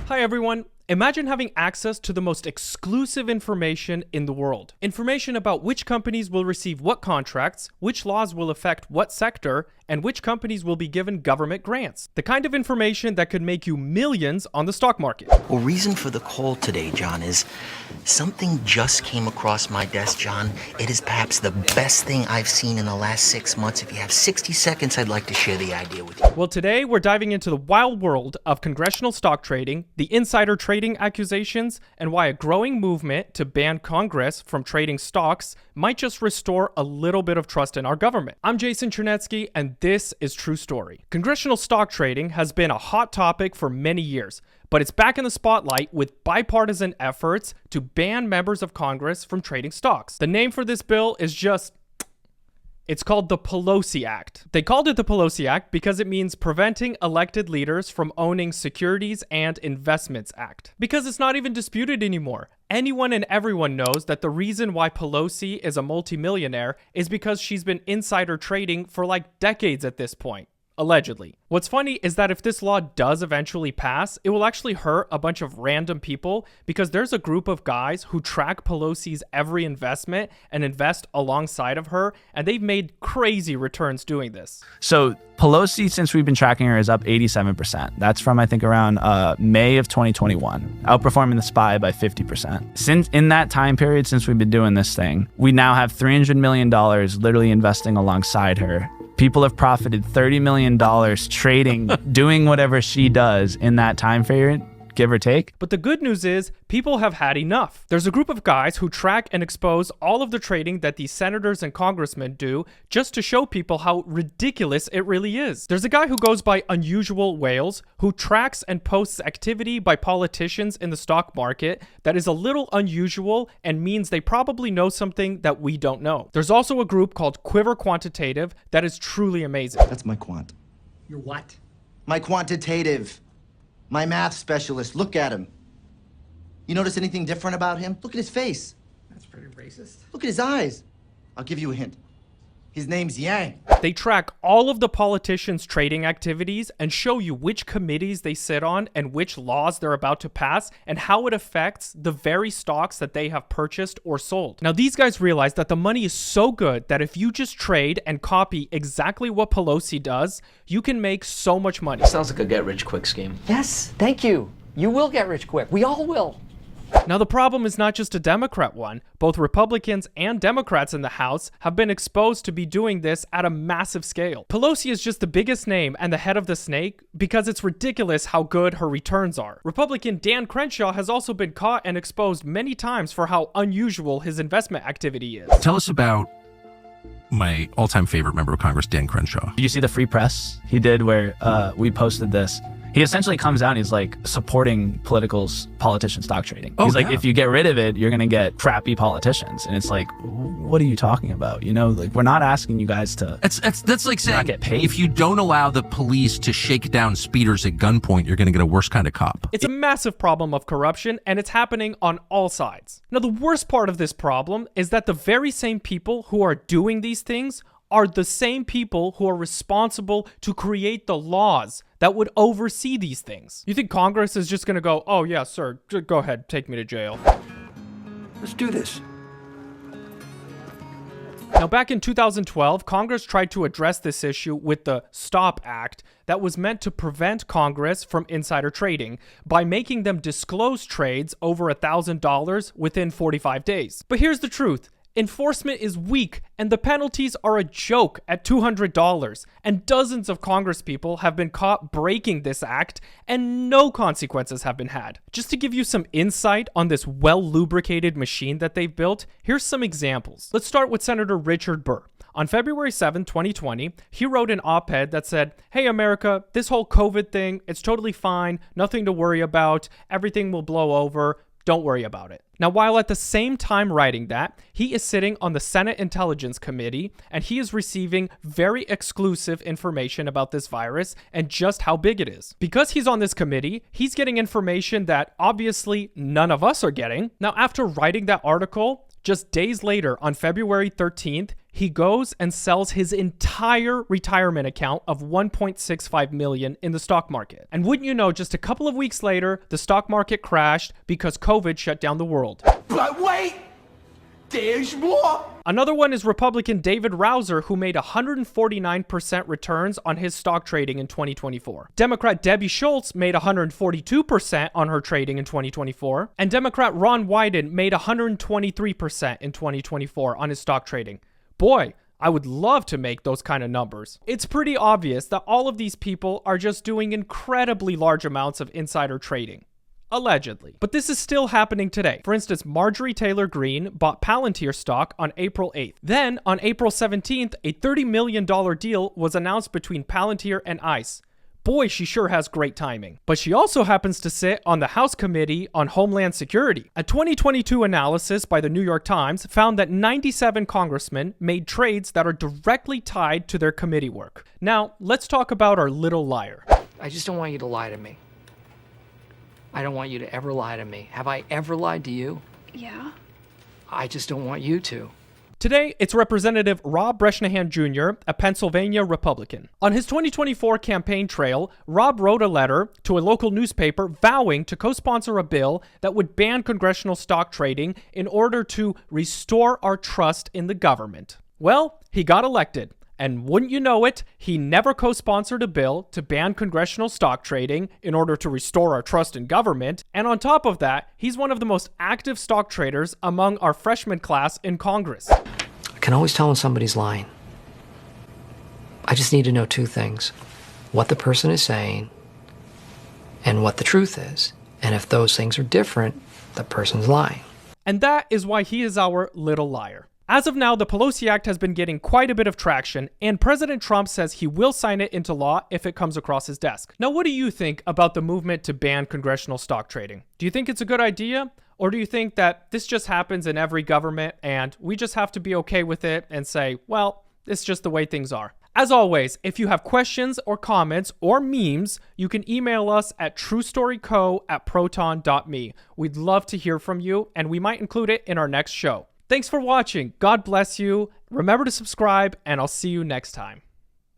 Hi everyone. Imagine having access to the most exclusive information in the world. Information about which companies will receive what contracts, which laws will affect what sector, and which companies will be given government grants. The kind of information that could make you millions on the stock market. Well, reason for the call today, John, is something just came across my desk, John. It is perhaps the best thing I've seen in the last 6 months. If you have 60 seconds, I'd like to share the idea with you. Well, today we're diving into the wild world of congressional stock trading, the insider trading accusations, and why a growing movement to ban Congress from trading stocks might just restore a little bit of trust in our government. I'm Jason Chernetsky, and this is True Story. Congressional stock trading has been a hot topic for many years, but it's back in the spotlight with bipartisan efforts to ban members of Congress from trading stocks. The name for this bill is it's called the Pelosi Act. They called it the Pelosi Act because it means Preventing Elected Leaders from Owning Securities and Investments Act. Because it's not even disputed anymore. Anyone and everyone knows that the reason why Pelosi is a multimillionaire is because she's been insider trading for like decades at this point. Allegedly. What's funny is that if this law does eventually pass, it will actually hurt a bunch of random people because there's a group of guys who track Pelosi's every investment and invest alongside of her, and they've made crazy returns doing this. So Pelosi, since we've been tracking her, is up 87%. That's from, I think, around May of 2021, outperforming the SPY by 50%. Since in that time period, since we've been doing this thing, we now have $300 million literally investing alongside her. People have profited $30 million trading, doing whatever she does in that time period, give or take. But the good news is people have had enough. There's a group of guys who track and expose all of the trading that these senators and congressmen do just to show people how ridiculous it really is. There's a guy who goes by Unusual Whales who tracks and posts activity by politicians in the stock market that is a little unusual and means they probably know something that we don't know. There's also a group called Quiver Quantitative that is truly amazing. That's my quant. Your what? My quantitative. My math specialist. Look at him. You notice anything different about him? Look at his face. That's pretty racist. Look at his eyes. I'll give you a hint. His name's Yang. They track all of the politicians' trading activities and show you which committees they sit on and which laws they're about to pass and how it affects the very stocks that they have purchased or sold. Now, these guys realize that the money is so good that if you just trade and copy exactly what Pelosi does, you can make so much money. Sounds like a get-rich-quick scheme. Yes, thank you. You will get rich quick. We all will. Now, the problem is not just a Democrat one. Both Republicans and Democrats in the House have been exposed to be doing this at a massive scale. Pelosi is just the biggest name and the head of the snake because it's ridiculous how good her returns are. Republican Dan Crenshaw has also been caught and exposed many times for how unusual his investment activity is. Tell us about my all-time favorite member of Congress, Dan Crenshaw. Did you see the free press he did where we posted this? He essentially comes out and he's like supporting politician stock trading. He's like, if you get rid of it, you're going to get crappy politicians. And it's like, what are you talking about? You know, like, we're not asking you guys to That's like saying, not get paid. if you don't allow the police to shake down speeders at gunpoint, you're going to get a worse kind of cop. It's a massive problem of corruption, and it's happening on all sides. Now, the worst part of this problem is that the very same people who are doing these things are the same people who are responsible to create the laws that would oversee these things. You think Congress is just going to go, oh yeah, sir, go ahead, take me to jail. Let's do this. Now, back in 2012, Congress tried to address this issue with the STOP Act that was meant to prevent Congress from insider trading by making them disclose trades over $1,000 within 45 days. But here's the truth. Enforcement is weak, and the penalties are a joke at $200, and dozens of congresspeople have been caught breaking this act, and no consequences have been had. Just to give you some insight on this well-lubricated machine that they've built, here's some examples. Let's start with Senator Richard Burr. On February 7, 2020, he wrote an op-ed that said, "Hey America, this whole COVID thing, it's totally fine, nothing to worry about, everything will blow over, don't worry about it." Now, while at the same time writing that, he is sitting on the Senate Intelligence Committee, and he is receiving very exclusive information about this virus and just how big it is. Because he's on this committee, he's getting information that obviously none of us are getting. Now, after writing that article, just days later, on February 13th, he goes and sells his entire retirement account of $1.65 million in the stock market. And wouldn't you know, just a couple of weeks later, the stock market crashed because COVID shut down the world. But wait! There's more! Another one is Republican David Rouser, who made 149% returns on his stock trading in 2024. Democrat Debbie Schultz made 142% on her trading in 2024. And Democrat Ron Wyden made 123% in 2024 on his stock trading. Boy, I would love to make those kind of numbers. It's pretty obvious that all of these people are just doing incredibly large amounts of insider trading. Allegedly. But this is still happening today. For instance, Marjorie Taylor Greene bought Palantir stock on April 8th. Then, on April 17th, a $30 million deal was announced between Palantir and ICE. Boy, she sure has great timing. But she also happens to sit on the House Committee on Homeland Security. A 2022 analysis by the New York Times found that 97 congressmen made trades that are directly tied to their committee work. Now, let's talk about our little liar. I just don't want you to lie to me. I don't want you to ever lie to me. Have I ever lied to you? Yeah. I just don't want you to. Today, it's Representative Rob Bresnahan Jr., a Pennsylvania Republican. On his 2024 campaign trail, Rob wrote a letter to a local newspaper vowing to co-sponsor a bill that would ban congressional stock trading in order to restore our trust in the government. Well, he got elected. And wouldn't you know it, he never co-sponsored a bill to ban congressional stock trading in order to restore our trust in government. And on top of that, he's one of the most active stock traders among our freshman class in Congress. I can always tell when somebody's lying. I just need to know two things. What the person is saying and what the truth is. And if those things are different, the person's lying. And that is why he is our little liar. As of now, the Pelosi Act has been getting quite a bit of traction, and President Trump says he will sign it into law if it comes across his desk. Now, what do you think about the movement to ban congressional stock trading? Do you think it's a good idea? Or do you think that this just happens in every government and we just have to be okay with it and say, well, it's just the way things are? As always, if you have questions or comments or memes, you can email us at trustoryco@proton.me. We'd love to hear from you, and we might include it in our next show. Thanks for watching. God bless you. Remember to subscribe, and I'll see you next time.